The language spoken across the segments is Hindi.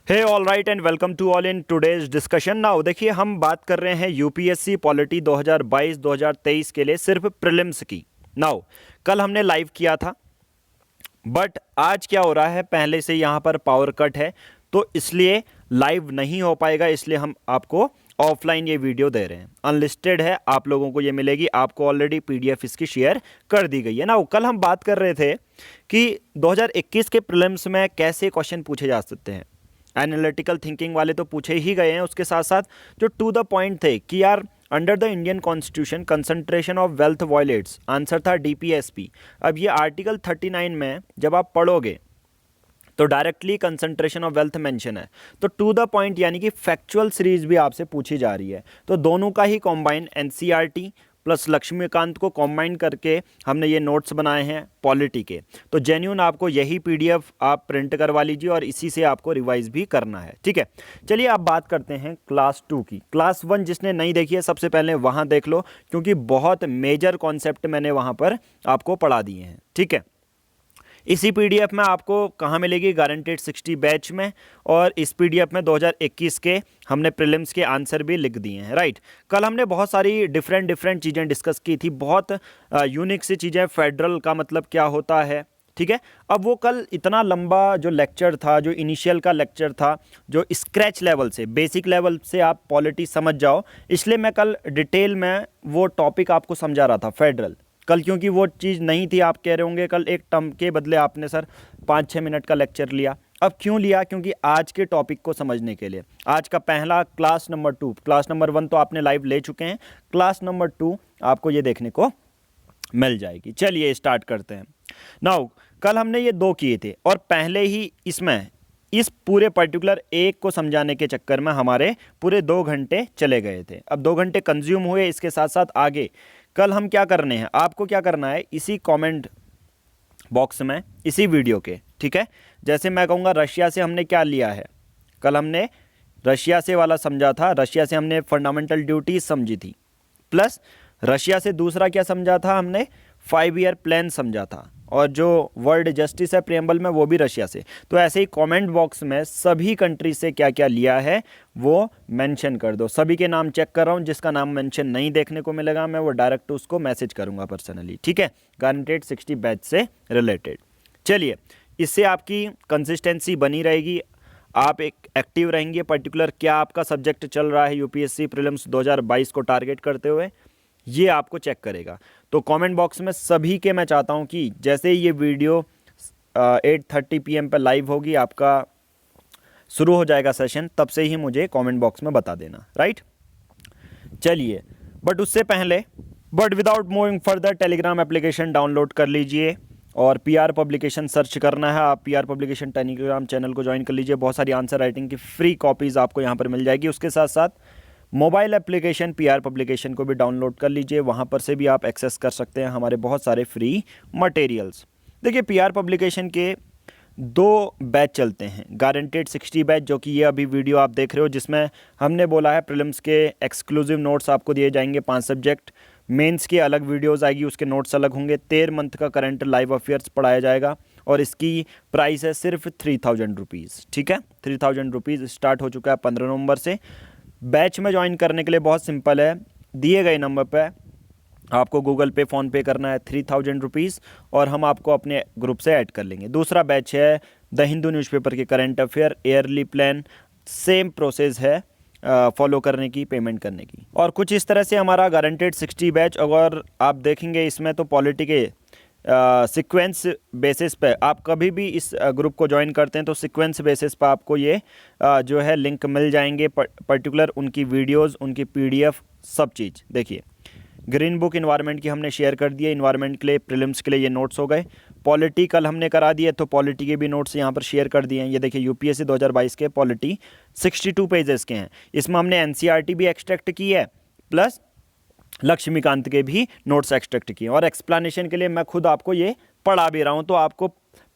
Hey all right and welcome to all in today's discussion. Now देखिए, हम बात कर रहे हैं यूपीएससी पॉलिटी 2022-2023 के लिए सिर्फ प्रीलिम्स की। नाउ कल हमने लाइव किया था, बट आज क्या हो रहा है, पहले से यहाँ पर पावर कट है तो इसलिए लाइव नहीं हो पाएगा। इसलिए हम आपको ऑफलाइन ये वीडियो दे रहे हैं, अनलिस्टेड है, आप लोगों को ये मिलेगी। आपको ऑलरेडी पीडीएफ इसकी शेयर कर दी गई है ना। कल हम बात कर रहे थे कि 2021 के प्रीलिम्स में कैसे क्वेश्चन पूछे जा सकते हैं। एनालिटिकल थिंकिंग वाले तो पूछे ही गए हैं, उसके साथ साथ जो टू द पॉइंट थे कि यार under the Indian constitution concentration of wealth violets, answer था डीपीएसपी। अब ये आर्टिकल 39 में जब आप पढ़ोगे तो directly concentration of wealth mention है, तो टू द पॉइंट यानी कि फैक्चुअल सीरीज भी आपसे पूछी जा रही है। तो दोनों का ही कॉम्बाइन एनसीईआरटी प्लस लक्ष्मीकांत को कॉम्बाइन करके हमने ये नोट्स बनाए हैं पॉलिटी के। तो जेन्यून आपको यही पीडीएफ आप प्रिंट करवा लीजिए और इसी से आपको रिवाइज भी करना है, ठीक है। चलिए आप बात करते हैं क्लास 2 की। क्लास 1 जिसने नहीं देखी है सबसे पहले वहाँ देख लो, क्योंकि बहुत मेजर कॉन्सेप्ट मैंने वहाँ पर आपको पढ़ा दिए हैं, ठीक है। इसी पीडीएफ में आपको कहाँ मिलेगी, गारंटेड 60 बैच में, और इस पीडीएफ में 2021 के हमने प्रीलिम्स के आंसर भी लिख दिए हैं, राइट। कल हमने बहुत सारी डिफरेंट चीज़ें डिस्कस की थी, बहुत यूनिक सी चीज़ें। फेडरल का मतलब क्या होता है, ठीक है। अब वो कल इतना लंबा जो लेक्चर था, जो इनिशियल का लेक्चर था, जो स्क्रैच लेवल से, बेसिक लेवल से आप पॉलिटी समझ जाओ, इसलिए मैं कल डिटेल में वो टॉपिक आपको समझा रहा था फेडरल कल, क्योंकि वो चीज़ नहीं थी। आप कह रहे होंगे कल एक टर्म के बदले आपने सर 5-6 मिनट का लेक्चर लिया। अब क्यों लिया, क्योंकि आज के टॉपिक को समझने के लिए। आज का पहला क्लास नंबर 2, क्लास नंबर 1 तो आपने लाइव ले चुके हैं, क्लास नंबर 2 आपको ये देखने को मिल जाएगी। चलिए स्टार्ट करते हैं। नाउ कल हमने ये 2 किए थे और पहले ही इसमें इस पूरे पर्टिकुलर एक को समझाने के चक्कर में हमारे पूरे 2 घंटे चले गए थे। अब 2 घंटे कंज्यूम हुए, इसके साथ साथ आगे कल हम क्या करने हैं, आपको क्या करना है, इसी कमेंट बॉक्स में इसी वीडियो के, ठीक है। जैसे मैं कहूँगा रशिया से हमने क्या लिया है, कल हमने रशिया से वाला समझा था, रशिया से हमने फंडामेंटल ड्यूटीज समझी थी, प्लस रशिया से दूसरा क्या समझा था हमने, 5 ईयर प्लान समझा था, और जो वर्ल्ड जस्टिस है प्रियम्बल में वो भी रशिया से। तो ऐसे ही कमेंट बॉक्स में सभी कंट्री से क्या क्या लिया है वो मेंशन कर दो। सभी के नाम चेक कर रहा हूँ, जिसका नाम मेंशन नहीं देखने को मिलेगा मैं वो डायरेक्ट उसको मैसेज करूँगा पर्सनली, ठीक है, गारंटेड 60 बैच से रिलेटेड। चलिए, इससे आपकी कंसिस्टेंसी बनी रहेगी, आप एक एक्टिव रहेंगे। पर्टिकुलर क्या आपका सब्जेक्ट चल रहा है यूपीएससी प्रीलिम्स 2022 को टारगेट करते हुए, ये आपको चेक करेगा। तो कमेंट बॉक्स में सभी के मैं चाहता हूँ कि जैसे ही ये वीडियो 8:30 PM पर लाइव होगी, आपका शुरू हो जाएगा सेशन, तब से ही मुझे कमेंट बॉक्स में बता देना, राइट। चलिए, बट उससे पहले, but without moving further, Telegram application download कर लीजिए और पीआर पब्लिकेशन सर्च करना है। आप पीआर पब्लिकेशन टेलीग्राम चैनल को ज्वाइन कर लीजिए। बहुत सारी आंसर राइटिंग की फ्री कॉपीज़ आपको यहाँ पर मिल जाएगी। उसके साथ साथ मोबाइल एप्लीकेशन पीआर पब्लिकेशन को भी डाउनलोड कर लीजिए, वहाँ पर से भी आप एक्सेस कर सकते हैं हमारे बहुत सारे फ्री मटेरियल्स। देखिए, पीआर पब्लिकेशन के 2 बैच चलते हैं, गारंटेड 60 बैच, जो कि ये अभी वीडियो आप देख रहे हो, जिसमें हमने बोला है प्रीलिम्स के एक्सक्लूसिव नोट्स आपको दिए जाएंगे 5 सब्जेक्ट, मेंस की अलग वीडियोस आएगी, उसके नोट्स अलग होंगे, 13 मंथ का करंट लाइव अफेयर्स पढ़ाया जाएगा, और इसकी प्राइस है सिर्फ 3000 रुपीज़, ठीक है। 3000 रुपीज़ स्टार्ट हो चुका है 15 नवंबर से। बैच में ज्वाइन करने के लिए बहुत सिंपल है, दिए गए नंबर पे आपको गूगल पे, फ़ोन पे करना है 3000 रुपीज़, और हम आपको अपने ग्रुप से ऐड कर लेंगे। दूसरा बैच है द हिंदू न्यूज़पेपर के current affair yearly plan, same process है फॉलो करने की, पेमेंट करने की। और कुछ इस तरह से हमारा गारंटेड 60 बैच, अगर आप देखेंगे इसमें तो पॉलिटी के सीक्वेंस बेसिस पे आप कभी भी इस ग्रुप को ज्वाइन करते हैं तो सीक्वेंस बेसिस पे आपको ये जो है लिंक मिल जाएंगे, पर्टिकुलर उनकी वीडियोस, उनकी पीडीएफ, सब चीज़। देखिए, ग्रीन बुक इन्वायरमेंट की हमने शेयर कर दिया, इन्वायरमेंट के लिए प्रीलिम्स के लिए ये नोट्स हो गए। पॉलिटी कल हमने करा दिए, तो पॉलिटी के भी नोट्स यहाँ पर शेयर कर दिए हैं। ये देखिए, यूपीएससी 2022 के पॉलिटी 62 पेजेस के हैं, इसमें हमने एनसीईआरटी भी एक्सट्रैक्ट की है, प्लस लक्ष्मीकांत के भी नोट्स एक्सट्रैक्ट किए, और एक्सप्लेनेशन के लिए मैं खुद आपको ये पढ़ा भी रहा हूँ, तो आपको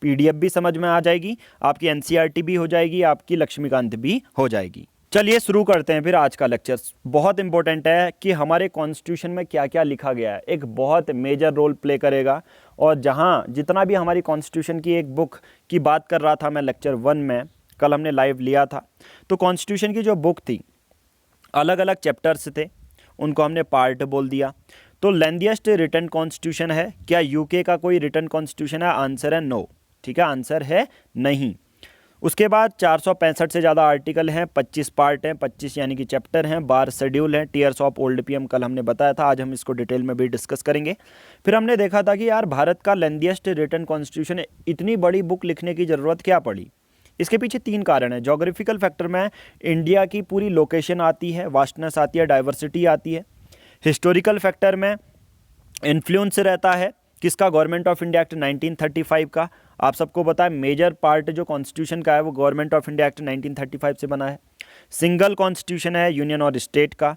पीडीएफ भी समझ में आ जाएगी, आपकी एनसीईआरटी भी हो जाएगी, आपकी लक्ष्मीकांत भी हो जाएगी। चलिए शुरू करते हैं फिर आज का लेक्चर। बहुत इंपॉर्टेंट है कि हमारे कॉन्स्टिट्यूशन में क्या क्या लिखा गया है, एक बहुत मेजर रोल प्ले करेगा। और जहाँ जितना भी हमारी कॉन्स्टिट्यूशन की एक बुक की बात कर रहा था मैं लेक्चर 1 में, कल हमने लाइव लिया था। तो कॉन्स्टिट्यूशन की जो बुक थी, अलग अलग चैप्टर्स थे, उनको हमने पार्ट बोल दिया। तो लेंथीएस्ट रिटन कॉन्स्टिट्यूशन है क्या यूके का कोई रिटन कॉन्स्टिट्यूशन है? आंसर है नो। ठीक है, आंसर है नहीं। उसके बाद 465 से ज़्यादा आर्टिकल हैं, 25 पार्ट हैं, 25 यानी कि चैप्टर हैं, 12 शेड्यूल हैं, टीयर्स ऑफ ओल्ड पीएम कल हमने बताया था, आज हम इसको डिटेल में भी डिस्कस करेंगे। फिर हमने देखा था कि यार भारत का लेंथीएस्ट रिटन कॉन्स्टिट्यूशन, इतनी बड़ी बुक लिखने की ज़रूरत क्या पड़ी? इसके पीछे 3 कारण है। जोग्राफिकल फैक्टर में इंडिया की पूरी लोकेशन आती है, वास्टनेस आती है, डाइवर्सिटी आती है। हिस्टोरिकल फैक्टर में इन्फ्लुएंस रहता है किसका? गवर्नमेंट ऑफ इंडिया एक्ट 1935 का। आप सबको पता है मेजर पार्ट जो कॉन्स्टिट्यूशन का है वो गवर्नमेंट ऑफ इंडिया एक्ट 1935 से बना है। सिंगल कॉन्स्टिट्यूशन है यूनियन और स्टेट का।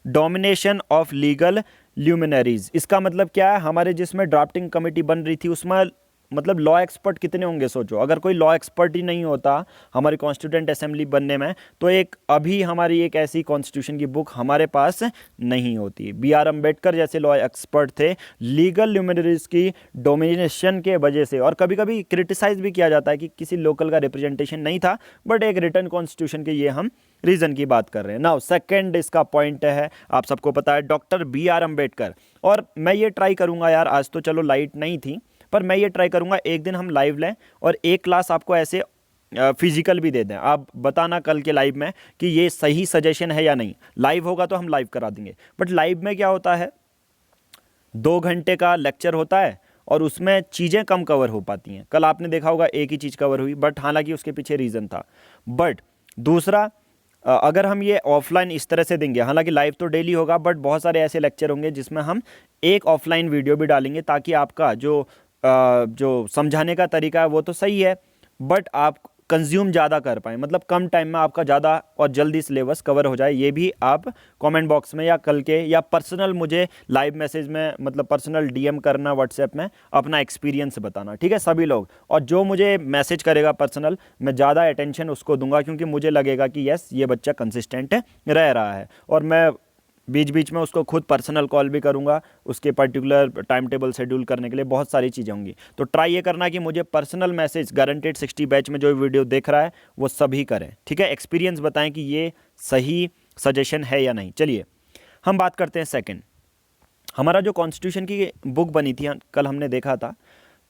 डोमिनेशन ऑफ लीगल ल्यूमिनरीज, इसका मतलब क्या है? हमारे जिसमें ड्राफ्टिंग कमेटी बन रही थी उसमें मतलब लॉ एक्सपर्ट कितने होंगे सोचो। अगर कोई लॉ एक्सपर्ट ही नहीं होता हमारी कॉन्स्टिट्यूएंट असेंबली बनने में, तो एक अभी हमारी एक ऐसी कॉन्स्टिट्यूशन की बुक हमारे पास नहीं होती। B.R. अम्बेडकर जैसे लॉ एक्सपर्ट थे, लीगल ल्यूमिनरीज की डोमिनेशन के वजह से। और कभी कभी क्रिटिसाइज भी किया जाता है कि किसी लोकल का रिप्रेजेंटेशन नहीं था, बट एक रिटर्न कॉन्स्टिट्यूशन के ये हम रीजन की बात कर रहे हैं। नाउ सेकंड इसका पॉइंट है, आप सबको पता है डॉक्टर B.R. अम्बेडकर। और मैं ये ट्राई करूंगा यार, आज तो चलो लाइट नहीं थी, पर मैं ये ट्राई करूंगा एक दिन हम लाइव लें और एक क्लास आपको ऐसे फिजिकल भी दे दें। आप बताना कल के लाइव में कि ये सही सजेशन है या नहीं। लाइव होगा तो हम लाइव करा देंगे, बट लाइव में क्या होता है, 2 घंटे का लेक्चर होता है और उसमें चीज़ें कम कवर हो पाती हैं। कल आपने देखा होगा एक ही चीज़ कवर हुई, बट हालांकि उसके पीछे रीज़न था। बट दूसरा, अगर हम ये ऑफलाइन इस तरह से देंगे, हालांकि लाइव तो डेली होगा, बट बहुत सारे ऐसे लेक्चर होंगे जिसमें हम एक ऑफलाइन वीडियो भी डालेंगे, ताकि आपका जो समझाने का तरीका है वो तो सही है, बट आप कंज्यूम ज़्यादा कर पाएँ, मतलब कम टाइम में आपका ज़्यादा और जल्दी सिलेबस कवर हो जाए। ये भी आप कमेंट बॉक्स में या कल के या पर्सनल मुझे लाइव मैसेज में, मतलब पर्सनल DM करना व्हाट्सएप में, अपना एक्सपीरियंस बताना, ठीक है सभी लोग। और जो मुझे मैसेज करेगा पर्सनल, मैं ज़्यादा अटेंशन उसको दूंगा, क्योंकि मुझे लगेगा कि यस ये बच्चा कंसिस्टेंट रह रहा है। और मैं बीच बीच में उसको खुद पर्सनल कॉल भी करूंगा, उसके पर्टिकुलर टाइम टेबल शेड्यूल करने के लिए बहुत सारी चीज़ें होंगी। तो ट्राई ये करना कि मुझे पर्सनल मैसेज, गारंटेड 60 बैच में जो वीडियो देख रहा है वो सभी करें, ठीक है। एक्सपीरियंस बताएं कि ये सही सजेशन है या नहीं। चलिए हम बात करते हैं सेकंड। हमारा जो कॉन्स्टिट्यूशन की बुक बनी थी कल हमने देखा था,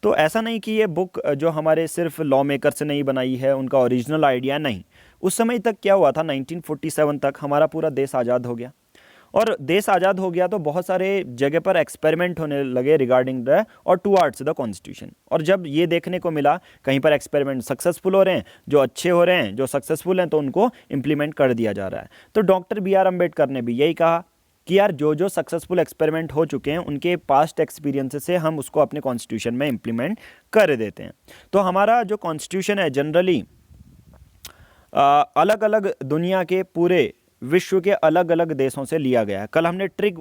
तो ऐसा नहीं कि ये बुक जो हमारे सिर्फ लॉ मेकर से नहीं बनाई है, उनका ओरिजिनल आइडिया नहीं। उस समय तक क्या हुआ था, 1947 तक हमारा पूरा देश आज़ाद हो गया, और देश आज़ाद हो गया तो बहुत सारे जगह पर एक्सपेरिमेंट होने लगे रिगार्डिंग द और टुवर्ड्स द कॉन्स्टिट्यूशन। और जब ये देखने को मिला कहीं पर एक्सपेरिमेंट सक्सेसफुल हो रहे हैं, जो अच्छे हो रहे हैं, जो सक्सेसफुल हैं, तो उनको इम्प्लीमेंट कर दिया जा रहा है। तो डॉक्टर B.R. अम्बेडकर ने भी यही कहा कि यार जो सक्सेसफुल एक्सपेरिमेंट हो चुके हैं उनके पास्ट एक्सपीरियंसेस से हम उसको अपने कॉन्स्टिट्यूशन में इम्प्लीमेंट कर देते हैं। तो हमारा जो कॉन्स्टिट्यूशन है जनरली अलग अलग दुनिया के पूरे विश्व के अलग अलग देशों से लिया गया है। कल हमने ट्रिक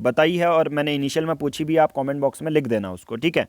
बताई है और मैंने इनिशियल में पूछी भी, आप कमेंट बॉक्स में लिख देना उसको, ठीक है।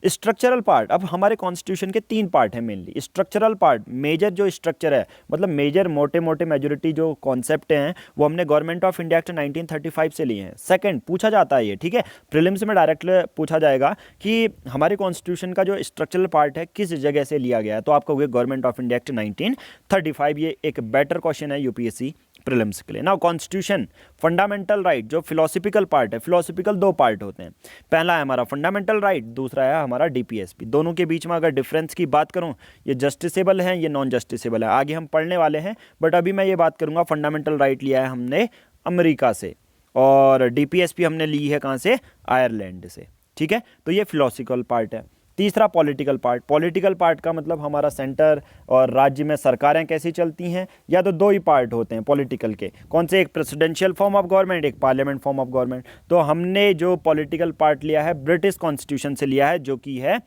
स्ट्रक्चरल पार्ट, अब हमारे कॉन्स्टिट्यूशन के 3 पार्ट हैं मेनली। स्ट्रक्चरल पार्ट, मेजर जो स्ट्रक्चर है, मतलब मेजर मोटे मोटे मेजोरिटी जो कॉन्सेप्ट हैं वो हमने गवर्नमेंट ऑफ इंडिया एक्ट 1935 से लिए हैं। सेकंड पूछा जाता है ये, ठीक है, प्रीलिम्स में डायरेक्ट पूछा जाएगा कि हमारे कॉन्स्टिट्यूशन का जो स्ट्रक्चरल पार्ट है किस जगह से लिया गया है, तो आपको गवर्नमेंट ऑफ इंडिया एक्ट 1935, ये एक बेटर क्वेश्चन है यूपीएससी प्रीलिम्स के लिए। नाउ कॉन्स्टिट्यूशन, फंडामेंटल राइट, जो फिलोसफिकल पार्ट है, फिलोसफिकल 2 पार्ट होते हैं। पहला है हमारा फंडामेंटल राइट, दूसरा है हमारा DPSP। दोनों के बीच में अगर डिफरेंस की बात करूं, ये जस्टिसेबल है, ये नॉन जस्टिसेबल है, आगे हम पढ़ने वाले हैं, बट अभी मैं ये बात करूंगा फंडामेंटल राइट लिया है हमने अमेरिका से, और DPSP हमने ली है कहाँ से, आयरलैंड से, ठीक है। तो ये फिलोसफिकल पार्ट है। तीसरा पॉलिटिकल पार्ट, पॉलिटिकल पार्ट का मतलब हमारा सेंटर और राज्य में सरकारें कैसी चलती हैं, या तो 2 ही पार्ट होते हैं पॉलिटिकल के, कौन से, एक प्रेसिडेंशियल फॉर्म ऑफ गवर्नमेंट, एक पार्लियामेंट फॉर्म ऑफ गवर्नमेंट। तो हमने जो पॉलिटिकल पार्ट लिया है ब्रिटिश कॉन्स्टिट्यूशन से लिया है, जो कि है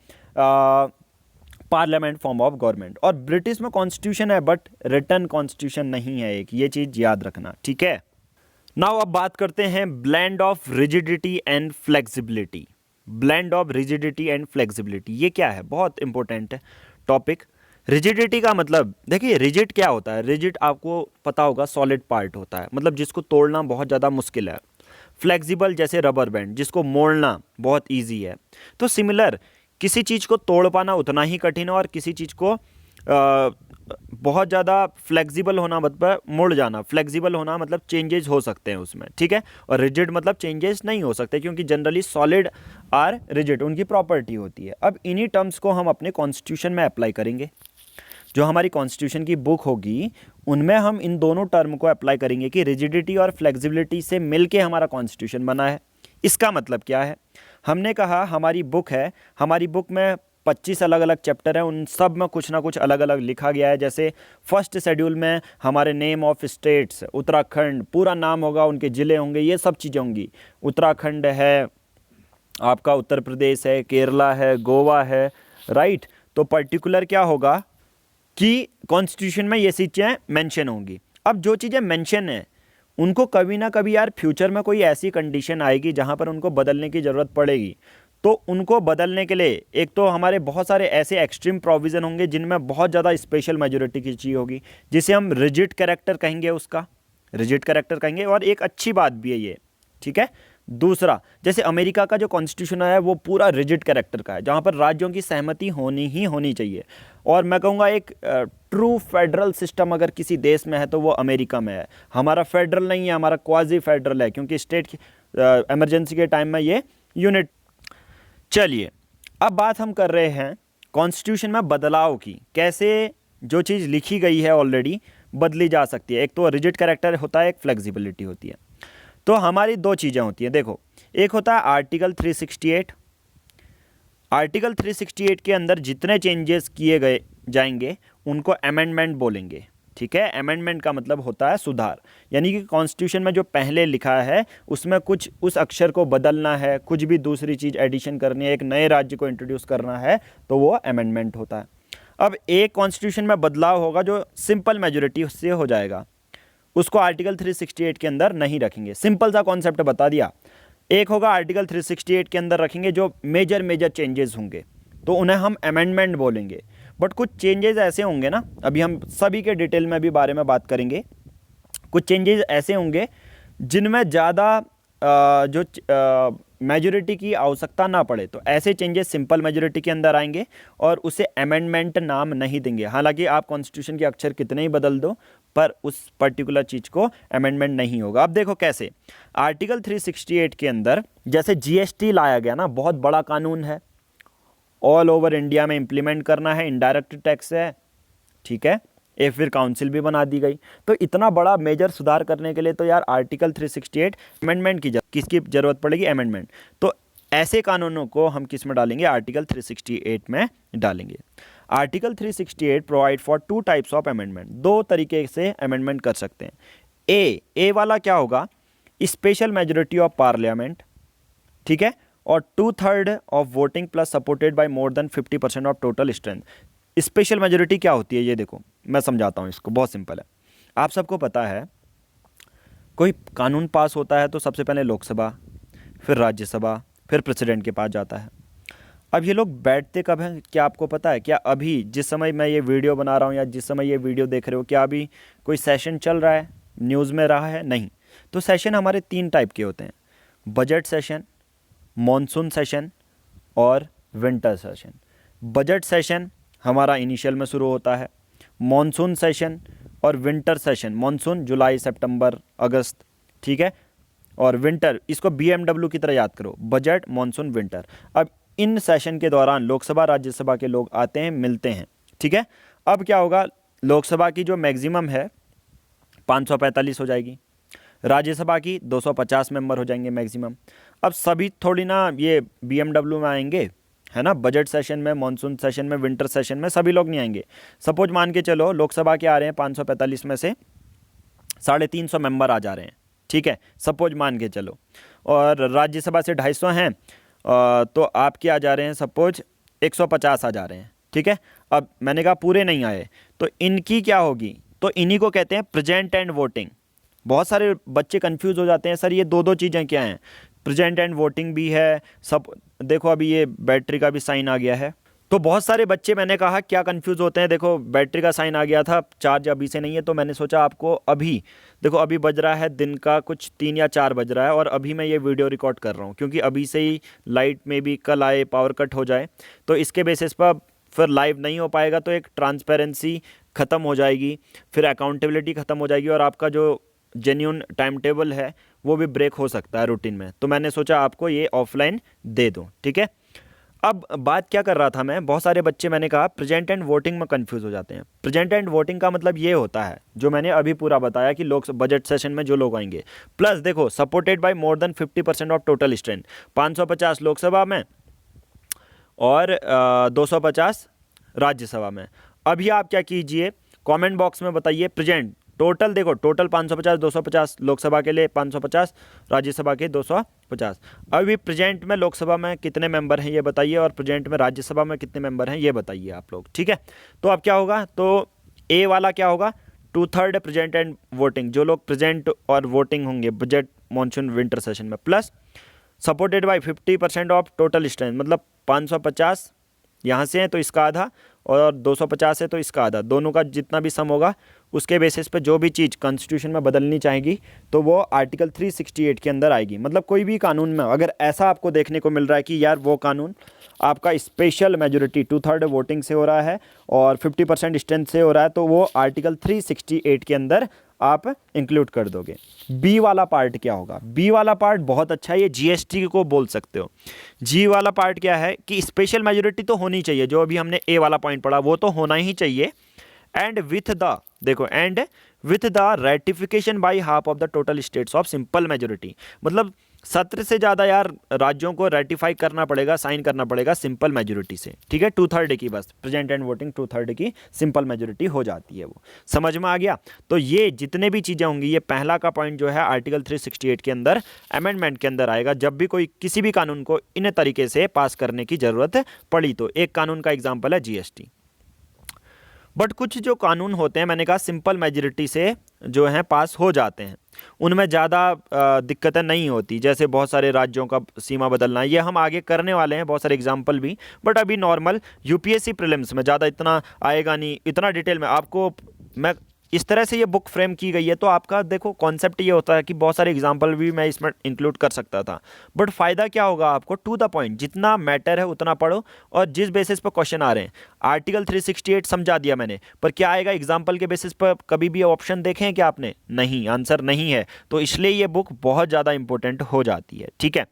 पार्लियामेंट फॉर्म ऑफ गवर्नमेंट। और ब्रिटिश में कॉन्स्टिट्यूशन है बट रिटन कॉन्स्टिट्यूशन नहीं है, एक ये चीज़ याद रखना, ठीक है। नाउ अब बात करते हैं blend of rigidity and flexibility. Blend of rigidity and flexibility, ये क्या है, बहुत इंपॉर्टेंट है टॉपिक। रिजिडिटी का मतलब, देखिए रिजिड क्या होता है, रिजिड आपको पता होगा सॉलिड पार्ट होता है, मतलब जिसको तोड़ना बहुत ज़्यादा मुश्किल है। फ्लेक्सिबल जैसे रबर बैंड, जिसको मोड़ना बहुत ईजी है। तो सिमिलर, किसी चीज़ को तोड़ पाना उतना ही कठिन है और किसी चीज़ को बहुत ज़्यादा फ्लेक्सिबल होना मतलब मुड़ जाना, फ्लेक्सिबल होना मतलब चेंजेस हो सकते हैं उसमें, ठीक है। और रिजिड मतलब चेंजेस नहीं हो सकते, क्योंकि जनरली सॉलिड आर रिजिड, उनकी प्रॉपर्टी होती है। अब इन्हीं टर्म्स को हम अपने कॉन्स्टिट्यूशन में अप्लाई करेंगे। जो हमारी कॉन्स्टिट्यूशन की बुक होगी उनमें हम इन दोनों टर्म को अप्लाई करेंगे कि रिजिडिटी और फ्लेक्सिबिलिटी से मिलके हमारा कॉन्स्टिट्यूशन बना है। इसका मतलब क्या है? हमने कहा हमारी बुक है, हमारी बुक में 25 अलग अलग चैप्टर हैं, उन सब में कुछ ना कुछ अलग अलग लिखा गया है। जैसे फर्स्ट शेड्यूल में हमारे नेम ऑफ स्टेट्स, उत्तराखंड पूरा नाम होगा, उनके ज़िले होंगे, ये सब चीज़ें होंगी। उत्तराखंड है, आपका उत्तर प्रदेश है, केरला है, गोवा है, राइट। तो पर्टिकुलर क्या होगा कि कॉन्स्टिट्यूशन में ये चीज़ें मेंशन होंगी। अब जो चीज़ें मेंशन है उनको कभी ना कभी यार फ्यूचर में कोई ऐसी कंडीशन आएगी जहाँ पर उनको बदलने की ज़रूरत पड़ेगी। तो उनको बदलने के लिए एक तो हमारे बहुत सारे ऐसे एक्सट्रीम प्रोविज़न होंगे जिनमें बहुत ज़्यादा स्पेशल मेजोरिटी की चाहिए होगी, जिसे हम रिजिड कैरेक्टर कहेंगे, उसका रिजिड कैरेक्टर कहेंगे। और एक अच्छी बात भी है ये, ठीक है। दूसरा, जैसे अमेरिका का जो कॉन्स्टिट्यूशन है वो पूरा रिजिड कैरेक्टर का है, जहाँ पर राज्यों की सहमति होनी ही होनी चाहिए। और मैं कहूँगा एक ट्रू फेडरल सिस्टम अगर किसी देश में है तो वो अमेरिका में है। हमारा फेडरल नहीं है, हमारा क्वाजी फेडरल है, क्योंकि स्टेट की इमरजेंसी के टाइम में ये यूनिट। चलिए, अब बात हम कर रहे हैं कॉन्स्टिट्यूशन में बदलाव की, कैसे जो चीज़ लिखी गई है ऑलरेडी बदली जा सकती है। एक तो रिजिड कैरेक्टर होता है, एक फ्लेक्सिबिलिटी होती है। तो हमारी दो चीज़ें होती हैं, देखो, एक होता है आर्टिकल 368। आर्टिकल 368 के अंदर जितने चेंजेस किए गए जाएंगे उनको अमेंडमेंट बोलेंगे, ठीक है। अमेंडमेंट का मतलब होता है सुधार, यानी कि कॉन्स्टिट्यूशन में जो पहले लिखा है उसमें कुछ उस अक्षर को बदलना है, कुछ भी दूसरी चीज़ एडिशन करनी है, एक नए राज्य को इंट्रोड्यूस करना है, तो वो अमेंडमेंट होता है। अब एक कॉन्स्टिट्यूशन में बदलाव होगा जो सिंपल मेजोरिटी से हो जाएगा, उसको आर्टिकल 368 के अंदर नहीं रखेंगे। सिंपल सा कॉन्सेप्ट बता दिया। एक होगा आर्टिकल 368 के अंदर रखेंगे जो मेजर चेंजेस होंगे, तो उन्हें हम अमेंडमेंट बोलेंगे। बट कुछ चेंजेस ऐसे होंगे ना, अभी हम सभी के डिटेल में भी बारे में बात करेंगे। कुछ चेंजेस ऐसे होंगे जिनमें ज़्यादा जो मेजोरिटी की आवश्यकता ना पड़े, तो ऐसे चेंजेस सिंपल मेजोरिटी के अंदर आएंगे और उसे अमेंडमेंट नाम नहीं देंगे। हालांकि आप कॉन्स्टिट्यूशन के अक्षर कितने ही बदल दो, पर उस पर्टिकुलर चीज़ को अमेंडमेंट नहीं होगा। अब देखो कैसे, आर्टिकल 368 के अंदर जैसे जीएसटी लाया गया ना, बहुत बड़ा कानून है, ऑल ओवर इंडिया में इम्प्लीमेंट करना है, इनडायरेक्ट टैक्स है, ठीक है। एक फिर काउंसिल भी बना दी गई, तो इतना बड़ा मेजर सुधार करने के लिए तो यार आर्टिकल 368 अमेंडमेंट की किसकी ज़रूरत पड़ेगी? अमेंडमेंट। तो ऐसे कानूनों को हम किस में डालेंगे? आर्टिकल 368 में डालेंगे। Article 368 provide for 2 types of amendment, 2 तरीके से अमेंडमेंट कर सकते हैं। ए वाला क्या होगा? स्पेशल मेजोरिटी ऑफ पार्लियामेंट, ठीक है, और 2/3 of voting plus supported by more than 50% of total strength. Special majority क्या होती है ये देखो, मैं समझाता हूँ इसको, बहुत सिंपल है। आप सबको पता है कोई कानून पास होता है तो सबसे पहले लोकसभा, फिर राज्यसभा, फिर प्रेसिडेंट के पास जाता है। अब ये लोग बैठते कब हैं, क्या आपको पता है? क्या अभी जिस समय मैं ये वीडियो बना रहा हूँ या जिस समय ये वीडियो देख रहे हो, क्या अभी कोई सेशन चल रहा है, न्यूज़ में रहा है? नहीं। तो सेशन हमारे 3 टाइप के होते हैं, बजट सेशन, मॉनसून सेशन और विंटर सेशन। बजट सेशन हमारा इनिशियल में शुरू होता है, मॉनसून सेशन और विंटर सेशन, मॉनसून जुलाई सितंबर अगस्त, ठीक है, और विंटर इसको BMW की तरह याद करो, बजट मॉनसून विंटर। अब इन सेशन के दौरान लोकसभा राज्यसभा के लोग आते हैं, मिलते हैं, ठीक है। अब क्या होगा, लोकसभा की जो मैक्सिमम है 545 हो जाएगी, राज्यसभा की 250 मेंबर हो जाएंगे मैक्सिमम। अब सभी थोड़ी ना ये BMW में आएंगे, है ना, बजट सेशन में, मॉनसून सेशन में, विंटर सेशन में सभी लोग नहीं आएंगे। सपोज मान के चलो लोकसभा के आ रहे हैं 545 में से 350 मेंबर आ जा रहे हैं, ठीक है, सपोज मान के चलो, और राज्यसभा से 250 हैं, तो आपके आ जा रहे हैं सपोज 150 आ जा रहे हैं, ठीक है। अब मैंने कहा पूरे नहीं आए, तो इनकी क्या होगी? तो इन्हीं को कहते हैं प्रेजेंट एंड वोटिंग। बहुत सारे बच्चे कंफ्यूज हो जाते हैं, सर ये दो चीज़ें क्या हैं? प्रेजेंट एंड वोटिंग भी है, सब देखो अभी ये बैटरी का भी साइन आ गया है। तो बहुत सारे बच्चे, मैंने कहा क्या कंफ्यूज होते हैं, देखो बैटरी का साइन आ गया था, चार्ज अभी से नहीं है, तो मैंने सोचा आपको अभी देखो, अभी बज रहा है दिन का कुछ 3 या 4 बज रहा है, और अभी मैं ये वीडियो रिकॉर्ड कर रहा हूँ, क्योंकि अभी से ही लाइट में भी कल आए पावर कट हो जाए, तो इसके बेसिस पर फिर लाइव नहीं हो पाएगा तो एक ट्रांसपेरेंसी ख़त्म हो जाएगी, फिर अकाउंटेबिलिटी ख़त्म हो जाएगी और आपका जो जेन्यून टाइम टेबल है वो भी ब्रेक हो सकता है रूटीन में। तो मैंने सोचा आपको ये ऑफलाइन दे दूँ, ठीक है। अब बात क्या कर रहा था मैं, बहुत सारे बच्चे मैंने कहा प्रेजेंट एंड वोटिंग में कंफ्यूज हो जाते हैं। प्रेजेंट एंड वोटिंग का मतलब ये होता है जो मैंने अभी पूरा बताया कि लोग बजट सेशन में जो लोग आएंगे, प्लस देखो supported by more than 50% of total strength, 550 Lok Sabha में और 250 राज्यसभा में। अभी आप क्या कीजिए, कमेंट बॉक्स में बताइए प्रेजेंट टोटल, देखो टोटल 550, 250 लोकसभा के लिए 550, राज्यसभा के 250। अभी प्रेजेंट में लोकसभा में कितने मेंबर हैं ये बताइए और प्रेजेंट में राज्यसभा में कितने मेंबर हैं ये बताइए आप लोग, ठीक है। तो अब क्या होगा, तो ए वाला क्या होगा, 2/3 प्रेजेंट एंड वोटिंग, जो लोग प्रेजेंट और वोटिंग होंगे बजट मॉनसून विंटर सेशन में, plus supported by 50% of total strength, मतलब 550 यहाँ से है तो इसका आधा और 250 है तो इसका आधा, दोनों का जितना भी सम होगा उसके बेसिस पे जो भी चीज़ कॉन्स्टिट्यूशन में बदलनी चाहेगी तो वो आर्टिकल 368 के अंदर आएगी। मतलब कोई भी कानून में अगर ऐसा आपको देखने को मिल रहा है कि यार वो कानून आपका स्पेशल मेजोरिटी 2/3 वोटिंग से हो रहा है और 50% स्ट्रेंथ से हो रहा है तो वो आर्टिकल 368 के अंदर आप इंक्लूड कर दोगे। बी वाला पार्ट क्या होगा, बी वाला पार्ट बहुत अच्छा है, ये जीएसटी को बोल सकते हो। जी वाला पार्ट क्या है कि स्पेशल मेजोरिटी तो होनी चाहिए, जो अभी हमने ए वाला पॉइंट पढ़ा वो तो होना ही चाहिए, एंड विथ द, देखो and with the ratification by half of the total states of simple majority, मतलब 17 से ज़्यादा यार राज्यों को रेटिफाई करना पड़ेगा, साइन करना पड़ेगा सिंपल मेजोरिटी से, ठीक है। 2/3 की बस प्रेजेंट एंड वोटिंग 2/3 की सिंपल मेजोरिटी हो जाती है, वो समझ में आ गया। तो ये जितने भी चीज़ें होंगी, ये पहला का पॉइंट जो है आर्टिकल 368 के अंदर अमेंडमेंट के अंदर आएगा, जब भी कोई किसी भी कानून को इन तरीके से पास करने की ज़रूरत पड़ी। तो एक कानून का एग्जाम्पल है जीएसटी। बट कुछ जो कानून होते हैं, मैंने कहा सिंपल मेजॉरिटी से जो हैं पास हो जाते हैं, उनमें ज़्यादा दिक्कतें नहीं होती, जैसे बहुत सारे राज्यों का सीमा बदलना, ये हम आगे करने वाले हैं, बहुत सारे एग्जाम्पल भी। बट अभी नॉर्मल यूपीएससी प्रीलिम्स में ज़्यादा इतना आएगा नहीं, इतना डिटेल में आपको मैं इस तरह से ये बुक फ्रेम की गई है तो आपका देखो कॉन्सेप्ट ये होता है कि बहुत सारे एग्जाम्पल भी मैं इसमें इंक्लूड कर सकता था, बट फ़ायदा क्या होगा आपको, टू द पॉइंट, जितना मैटर है उतना पढ़ो और जिस बेसिस पर क्वेश्चन आ रहे हैं। आर्टिकल 368 समझा दिया मैंने, पर क्या आएगा एग्जाम्पल के बेसिस पर, कभी भी ऑप्शन देखे हैं क्या आपने, नहीं, आंसर नहीं है। तो इसलिए ये बुक बहुत ज़्यादा इंपॉर्टेंट हो जाती है, ठीक है।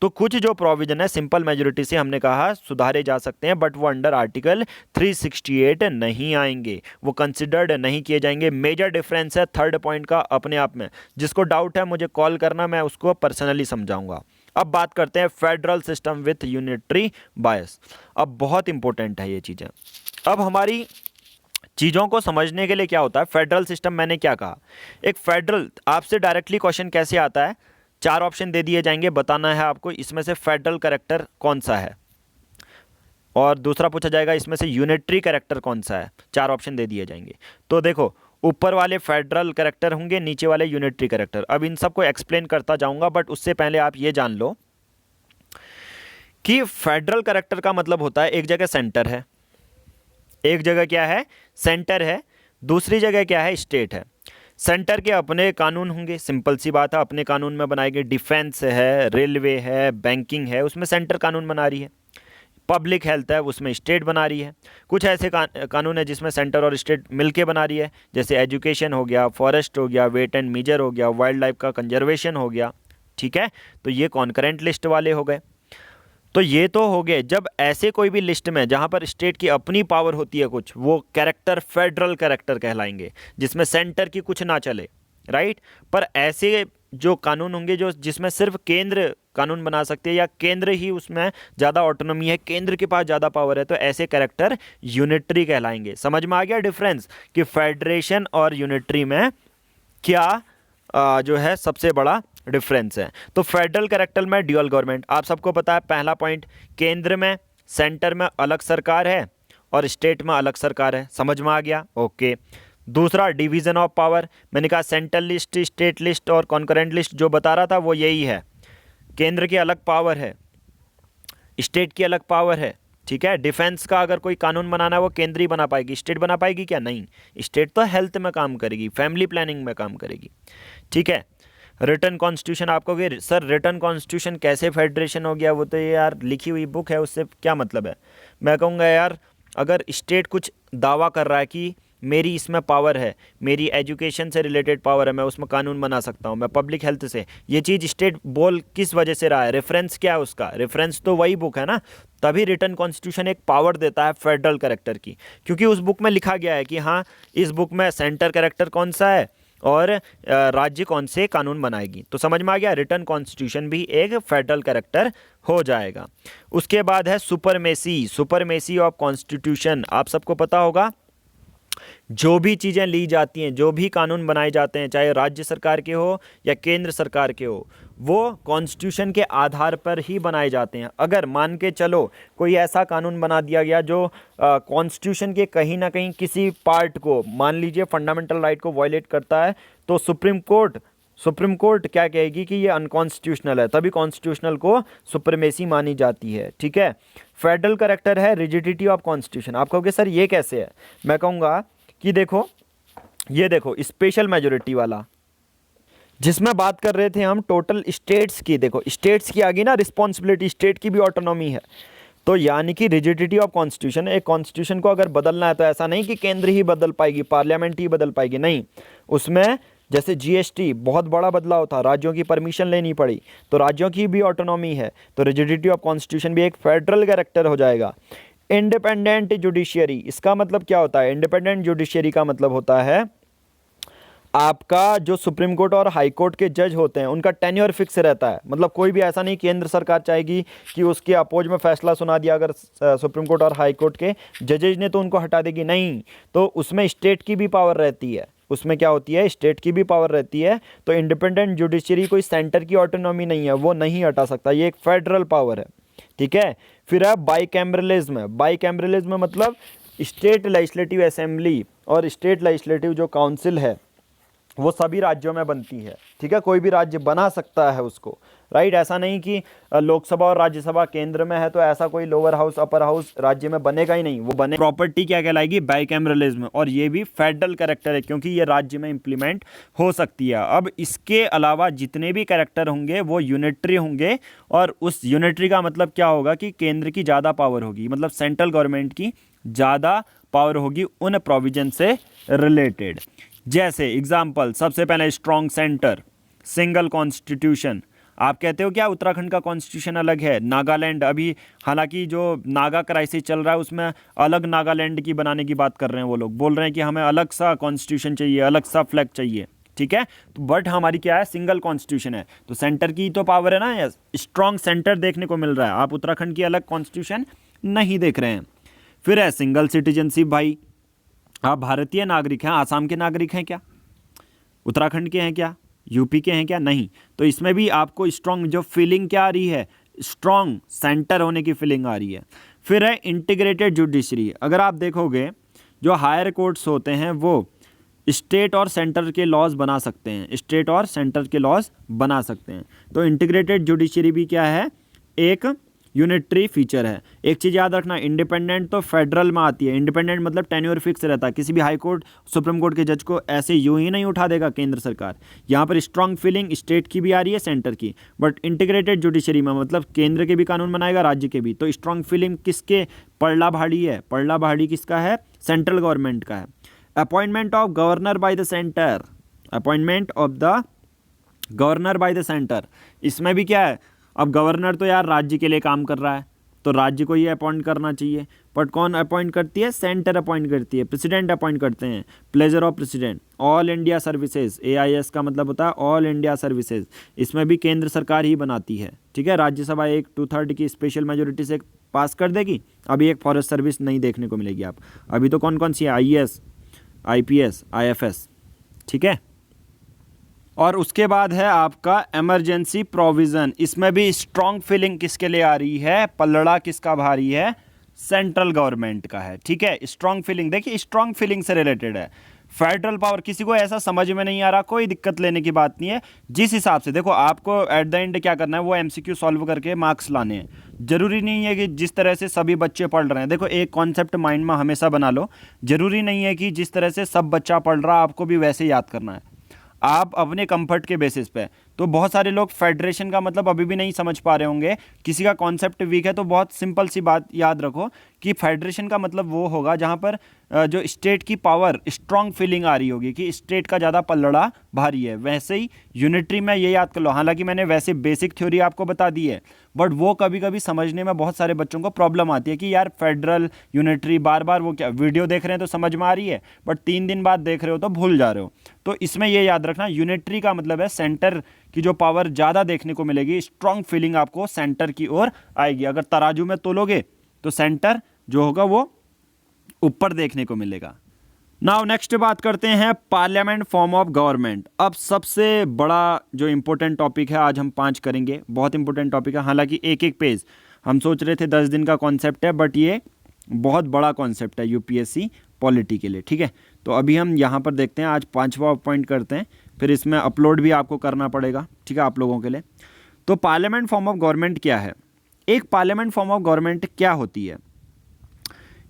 तो कुछ जो प्रोविजन है सिंपल मेजोरिटी से हमने कहा सुधारे जा सकते हैं, बट वो अंडर आर्टिकल 368 नहीं आएंगे, वो कंसिडर्ड नहीं किए जाएंगे। मेजर डिफरेंस है थर्ड पॉइंट का अपने आप में, जिसको डाउट है मुझे कॉल करना, मैं उसको पर्सनली समझाऊंगा। अब बात करते हैं फेडरल सिस्टम विथ यूनिटरी बायस। अब बहुत इंपॉर्टेंट है ये चीज़ें। अब हमारी चीज़ों को समझने के लिए क्या होता है फेडरल सिस्टम, मैंने क्या कहा, एक फेडरल आपसे डायरेक्टली क्वेश्चन कैसे आता है, 4 ऑप्शन दे दिए जाएंगे, बताना है आपको इसमें से फेडरल कैरेक्टर कौन सा है, और दूसरा पूछा जाएगा इसमें से यूनिटरी कैरेक्टर कौन सा है, 4 ऑप्शन दे दिए जाएंगे। तो देखो ऊपर वाले फेडरल कैरेक्टर होंगे, नीचे वाले यूनिटरी कैरेक्टर। अब इन सबको एक्सप्लेन करता जाऊंगा, बट उससे पहले आप ये जान लो कि फेडरल कैरेक्टर का मतलब होता है एक जगह सेंटर है, एक जगह क्या है, सेंटर है, दूसरी जगह क्या है, स्टेट है। सेंटर के अपने कानून होंगे, सिंपल सी बात है, अपने कानून में बनाएंगे। डिफेंस है, रेलवे है, बैंकिंग है, उसमें सेंटर कानून बना रही है। पब्लिक हेल्थ है, उसमें स्टेट बना रही है। कुछ ऐसे कानून है जिसमें सेंटर और स्टेट मिलके बना रही है, जैसे एजुकेशन हो गया, फॉरेस्ट हो गया, वेट एंड मीजर हो गया, वाइल्ड लाइफ का कंजर्वेशन हो गया, ठीक है। तो ये कॉन्करेंट लिस्ट वाले हो गए। तो ये तो हो गए, जब ऐसे कोई भी लिस्ट में जहाँ पर स्टेट की अपनी पावर होती है कुछ, वो कैरेक्टर फेडरल कैरेक्टर कहलाएंगे, जिसमें सेंटर की कुछ ना चले, राइट। पर ऐसे जो कानून होंगे जो जिसमें सिर्फ केंद्र कानून बना सकते हैं या केंद्र ही उसमें ज़्यादा ऑटोनॉमी है, केंद्र के पास ज़्यादा पावर है, तो ऐसे कैरेक्टर यूनिटरी कहलाएंगे। समझ में आ गया डिफरेंस कि फेडरेशन और यूनिटरी में क्या जो है सबसे बड़ा डिफरेंस है। तो फेडरल कैरेक्टर में ड्यूअल गवर्नमेंट, आप सबको पता है पहला पॉइंट, केंद्र में सेंटर में अलग सरकार है और स्टेट में अलग सरकार है, समझ में आ गया, ओके। दूसरा डिवीज़न ऑफ पावर, मैंने कहा सेंट्रल लिस्ट, स्टेट लिस्ट और कॉन्करेंट लिस्ट जो बता रहा था वो यही है, केंद्र की अलग पावर है, स्टेट की अलग पावर है, ठीक है। डिफेंस का अगर कोई कानून बनाना है वो केंद्र ही बना पाएगी, स्टेट बना पाएगी क्या, नहीं। स्टेट तो हेल्थ में काम करेगी, फैमिली प्लानिंग में काम करेगी, ठीक है। रिटर्न कॉन्स्टिट्यूशन, आपको कि सर रिटर्न कॉन्स्टिट्यूशन कैसे फेडरेशन हो गया, वो तो यार लिखी हुई बुक है, उससे क्या मतलब है। मैं कहूँगा यार अगर स्टेट कुछ दावा कर रहा है कि मेरी इसमें पावर है, मेरी एजुकेशन से रिलेटेड पावर है, मैं उसमें कानून बना सकता हूँ, मैं पब्लिक हेल्थ से, ये चीज़ स्टेट बोल किस वजह से रहा है, रेफरेंस क्या है उसका, रेफरेंस तो वही बुक है ना। तभी रिटर्न कॉन्स्टिट्यूशन एक पावर देता है फेडरल कैरेक्टर की, क्योंकि उस बुक में लिखा गया है कि हाँ इस बुक में सेंटर कैरेक्टर कौन सा है और राज्य कौन से कानून बनाएगी। तो समझ में आ गया, रिटर्न कॉन्स्टिट्यूशन भी एक फेडरल कैरेक्टर हो जाएगा। उसके बाद है सुपरमेसी, सुपरमेसी ऑफ कॉन्स्टिट्यूशन। आप सबको पता होगा जो भी चीज़ें ली जाती हैं, जो भी कानून बनाए जाते हैं, चाहे राज्य सरकार के हो या केंद्र सरकार के हो, वो कॉन्स्टिट्यूशन के आधार पर ही बनाए जाते हैं। अगर मान के चलो कोई ऐसा कानून बना दिया गया जो कॉन्स्टिट्यूशन के कहीं ना कहीं किसी पार्ट को, मान लीजिए फंडामेंटल राइट को वायलेट करता है, तो सुप्रीम कोर्ट क्या कहेगी कि ये अनकॉन्स्टिट्यूशनल है, तभी कॉन्स्टिट्यूशनल को सुप्रीमेसी मानी जाती है। ठीक है। फेडरल कैरेक्टर है रिजिडिटी ऑफ कॉन्स्टिट्यूशन। आप कहोगे सर ये कैसे है, मैं कहूँगा कि देखो ये देखो स्पेशल मेजोरिटी वाला जिसमें बात कर रहे थे हम टोटल स्टेट्स की, देखो स्टेट्स की आ गई ना रिस्पॉन्सिबिलिटी, स्टेट की भी ऑटोनॉमी है। तो यानी कि रिजिडिटी ऑफ कॉन्स्टिट्यूशन, एक कॉन्स्टिट्यूशन को अगर बदलना है तो ऐसा नहीं कि केंद्र ही बदल पाएगी, पार्लियामेंट ही बदल पाएगी, नहीं। उसमें जैसे जीएसटी बहुत बड़ा बदलाव था, राज्यों की परमिशन लेनी पड़ी, तो राज्यों की भी ऑटोनॉमी है, तो रिजिडिटी ऑफ कॉन्स्टिट्यूशन भी एक फेडरल कैरेक्टर हो जाएगा। इंडिपेंडेंट जुडिशियरी, इसका मतलब क्या होता है, इंडिपेंडेंट जुडिशियरी का मतलब होता है आपका जो सुप्रीम कोर्ट और हाई कोर्ट के जज होते हैं उनका टेन्योर फिक्स रहता है। मतलब कोई भी ऐसा नहीं केंद्र सरकार चाहेगी कि उसके अपोज में फैसला सुना दिया अगर सुप्रीम कोर्ट और हाई कोर्ट के जजेज ने, तो उनको हटा देगी, नहीं। तो उसमें स्टेट की भी पावर रहती है, उसमें क्या होती है, स्टेट की भी पावर रहती है। तो इंडिपेंडेंट जुडिशरी कोई सेंटर की ऑटोनॉमी नहीं है, वो नहीं हटा सकता, ये एक फेडरल पावर है। ठीक है। फिर है बाईकैमरलिज्म। बाईकैमरलिज्म मतलब स्टेट लेजिस्लेटिव असेंबली और स्टेट लेजिस्लेटिव जो काउंसिल है वो सभी राज्यों में बनती है। ठीक है। कोई भी राज्य बना सकता है उसको, राइट। ऐसा नहीं कि लोकसभा और राज्यसभा केंद्र में है तो ऐसा कोई लोअर हाउस अपर हाउस राज्य में बनेगा ही नहीं, वो बने। प्रॉपर्टी क्या कहलाएगी, बाईकैमरलिज्म, और ये भी फेडरल कैरेक्टर है क्योंकि ये राज्य में इंप्लीमेंट हो सकती है। अब इसके अलावा जितने भी कैरेक्टर होंगे वो यूनिटरी होंगे, और उस यूनिटरी का मतलब क्या होगा कि केंद्र की ज़्यादा पावर होगी, मतलब सेंट्रल गवर्नमेंट की ज़्यादा पावर होगी उन प्रोविजन से रिलेटेड। जैसे एग्जाम्पल, सबसे पहले स्ट्रॉन्ग सेंटर, सिंगल कॉन्स्टिट्यूशन। आप कहते हो क्या उत्तराखंड का कॉन्स्टिट्यूशन अलग है, नागालैंड, अभी हालांकि जो नागा क्राइसिस चल रहा है उसमें अलग नागालैंड की बनाने की बात कर रहे हैं, वो लोग बोल रहे हैं कि हमें अलग सा कॉन्स्टिट्यूशन चाहिए, अलग सा फ्लैग चाहिए। ठीक है। तो बट हमारी क्या है, सिंगल कॉन्स्टिट्यूशन है, तो सेंटर की तो पावर है ना, स्ट्रॉन्ग सेंटर देखने को मिल रहा है। आप उत्तराखंड की अलग कॉन्स्टिट्यूशन नहीं देख रहे हैं। फिर है सिंगल सिटीजनशिप। भाई आप भारतीय नागरिक हैं, आसाम के नागरिक हैं क्या, उत्तराखंड के हैं क्या, यूपी के हैं क्या, नहीं। तो इसमें भी आपको स्ट्रॉन्ग जो फीलिंग क्या आ रही है, स्ट्रॉन्ग सेंटर होने की फीलिंग आ रही है। फिर है इंटीग्रेटेड जुडिशरी। अगर आप देखोगे जो हायर कोर्ट्स होते हैं वो स्टेट और सेंटर के लॉज बना सकते हैं, स्टेट और सेंटर के लॉज बना सकते हैं। तो इंटीग्रेटेड जुडिशरी भी क्या है, एक यूनिटरी फीचर है। एक चीज़ याद रखना, इंडिपेंडेंट तो फेडरल में आती है, इंडिपेंडेंट मतलब टेन्योर फिक्स रहता है, किसी भी हाई कोर्ट सुप्रीम कोर्ट के जज को ऐसे यूं ही नहीं उठा देगा केंद्र सरकार। यहाँ पर स्ट्रॉन्ग फीलिंग स्टेट की भी आ रही है, सेंटर की, बट इंटीग्रेटेड जुडिशरी में मतलब केंद्र के भी कानून बनाएगा, राज्य के भी। तो स्ट्रॉन्ग फीलिंग किसके पड़ला भाड़ी है, पड़ला भाड़ी किसका है, सेंट्रल गवर्नमेंट का है। Appointment of governor by the centre, appointment of the governor by the centre, इसमें भी क्या है, अब गवर्नर तो यार राज्य के लिए काम कर रहा है तो राज्य को ये अपॉइंट करना चाहिए, बट कौन अपॉइंट करती है, सेंटर अपॉइंट करती है, प्रेसिडेंट अपॉइंट करते हैं, pleasure of president. All India services, AIS का मतलब होता है ऑल इंडिया सर्विसेज, इसमें भी केंद्र सरकार ही बनाती है। ठीक है। राज्यसभा 1/2 की स्पेशल मेजोरिटी से पास कर देगी। अभी एक फॉरेस्ट सर्विस नहीं देखने को मिलेगी आप, अभी तो कौन कौन सी है, IAS, IPS, IFS। ठीक है। और उसके बाद है आपका इमरजेंसी प्रोविज़न। इसमें भी स्ट्रॉन्ग फीलिंग किसके लिए आ रही है, पलड़ा किसका भारी है, सेंट्रल गवर्नमेंट का है। ठीक है। स्ट्रॉन्ग फीलिंग, देखिए स्ट्रॉन्ग फीलिंग से रिलेटेड है। फेडरल पावर, किसी को ऐसा समझ में नहीं आ रहा, कोई दिक्कत लेने की बात नहीं है। जिस हिसाब से देखो आपको एट द एंड क्या करना है, वो MCQ सॉल्व करके मार्क्स लाने हैं। जरूरी नहीं है कि जिस तरह से सभी बच्चे पढ़ रहे हैं, देखो एक कॉन्सेप्ट माइंड में हमेशा बना लो, जरूरी नहीं है कि जिस तरह से सब बच्चा पढ़ रहा आपको भी वैसे याद करना है। आप अपने कंफर्ट के बेसिस पे तो बहुत सारे लोग फेडरेशन का मतलब अभी भी नहीं समझ पा रहे होंगे, किसी का कॉन्सेप्ट वीक है, तो बहुत सिंपल सी बात याद रखो कि फेडरेशन का मतलब वो होगा जहाँ पर जो स्टेट की पावर स्ट्रांग फीलिंग आ रही होगी कि स्टेट का ज़्यादा पलड़ा भारी है। वैसे ही यूनिटरी में ये याद कर लो, हालांकि मैंने वैसे बेसिक थ्योरी आपको बता दी है, बट वो कभी कभी समझने में बहुत सारे बच्चों को प्रॉब्लम आती है कि यार फेडरल यूनिटरी बार बार वो क्या वीडियो देख रहे हैं तो समझ में आ रही है, बट 3 दिन बाद देख रहे हो तो भूल जा रहे हो। तो इसमें ये याद रखना, यूनिटरी का मतलब है सेंटर की जो पावर ज़्यादा देखने को मिलेगी, स्ट्रांग फीलिंग आपको सेंटर की ओर आएगी। अगर तराजू में तोलोगे तो सेंटर जो होगा वो ऊपर देखने को मिलेगा। नाउ नेक्स्ट बात करते हैं पार्लियामेंट फॉर्म ऑफ गवर्नमेंट। अब सबसे बड़ा जो इंपॉर्टेंट टॉपिक है आज हम 5 करेंगे, बहुत इंपॉर्टेंट टॉपिक है। हालांकि एक एक पेज, हम सोच रहे थे 10 दिन का कॉन्सेप्ट है, बट ये बहुत बड़ा कॉन्सेप्ट है यूपीएससी पॉलिटी के लिए, ठीक है। तो अभी हम यहाँ पर देखते हैं, आज 5वां पॉइंट करते हैं, फिर इसमें अपलोड भी आपको करना पड़ेगा, ठीक है, आप लोगों के लिए। तो पार्लियामेंट फॉर्म ऑफ गवर्नमेंट क्या है? एक पार्लियामेंट फॉर्म ऑफ गवर्नमेंट क्या होती है?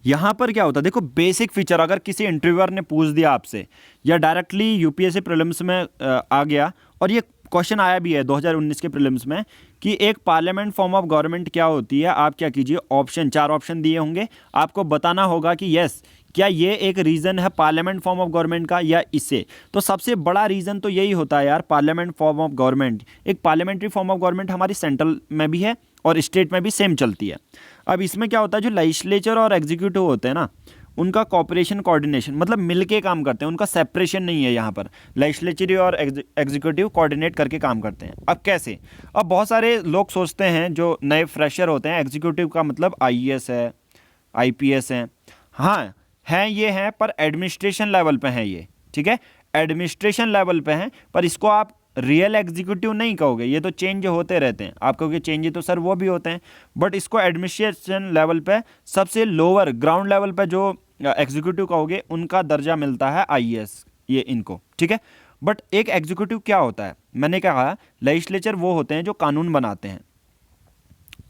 यहाँ पर क्या होता है, देखो बेसिक फीचर, अगर किसी इंटरव्यूअर ने पूछ दिया आपसे या डायरेक्टली यूपीएससी प्रीलिम्स में आ गया, और ये क्वेश्चन आया भी है 2019 के प्रीलिम्स में कि एक पार्लियामेंट फॉर्म ऑफ गवर्नमेंट क्या होती है, आप क्या कीजिए, ऑप्शन 4 ऑप्शन दिए होंगे, आपको बताना होगा कि यस क्या ये एक रीज़न है पार्लियामेंट फॉर्म ऑफ गवर्नमेंट का या इससे। तो सबसे बड़ा रीज़न तो यही होता है यार, पार्लियामेंट फॉर्म ऑफ गवर्नमेंट। एक पार्लियामेंट्री फॉर्म ऑफ गवर्नमेंट हमारी सेंट्रल में भी है और स्टेट में भी सेम चलती है। अब इसमें क्या होता है, जो लेजिस्लेचर और एग्जीक्यूटिव होते हैं ना, उनका कॉपरेशन कोऑर्डिनेशन, मतलब मिलके काम करते हैं, उनका सेपरेशन नहीं है। यहाँ पर लेजिस्लेचर और एग्जीक्यूटिव कोऑर्डिनेट करके काम करते हैं। अब कैसे? अब बहुत सारे लोग सोचते हैं, जो नए फ्रेशर होते हैं, एग्जीक्यूटिव का मतलब आईएएस है, आईपीएस है, हाँ हैं ये हैं, पर एडमिनिस्ट्रेशन लेवल पे हैं ये, ठीक है, एडमिनिस्ट्रेशन लेवल पे हैं, पर इसको आप रियल एग्जीक्यूटिव नहीं कहोगे, ये तो चेंज होते रहते हैं। आप कहोगे चेंज तो सर वो भी होते हैं, बट इसको एडमिनिस्ट्रेशन लेवल पे सबसे लोअर ग्राउंड लेवल पे जो एग्जीक्यूटिव कहोगे उनका दर्जा मिलता है आईएएस, ये इनको, ठीक है। बट एक एग्जीक्यूटिव क्या होता है, मैंने कहा लेजिस्लेचर वो होते हैं जो कानून बनाते हैं,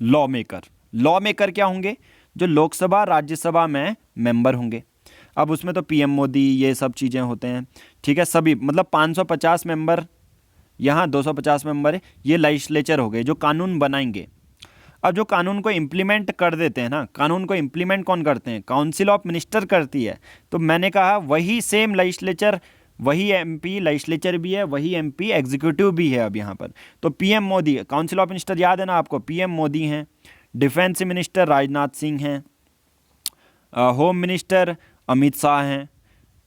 लॉ मेकर। लॉ मेकर क्या होंगे? जो लोकसभा राज्यसभा में मेंबर होंगे। अब उसमें तो पीएम मोदी ये सब चीज़ें होते हैं, ठीक है, सभी मतलब 550 मेंबर, यहाँ 250 मेंबर है, ये लेजिस्लेचर हो गए जो कानून बनाएंगे। अब जो कानून को इम्प्लीमेंट कर देते हैं ना, कानून को इम्प्लीमेंट कौन करते हैं? काउंसिल ऑफ मिनिस्टर करती है। तो मैंने कहा वही सेम लेजिस्लेचर, वही एमपी लेजिस्लेचर भी है, वही एमपी एग्जीक्यूटिव भी है। अब यहाँ पर तो PM Modi, council of minister याद है ना आपको, पीएम मोदी हैं, डिफेंस मिनिस्टर राजनाथ सिंह हैं, होम मिनिस्टर अमित शाह हैं,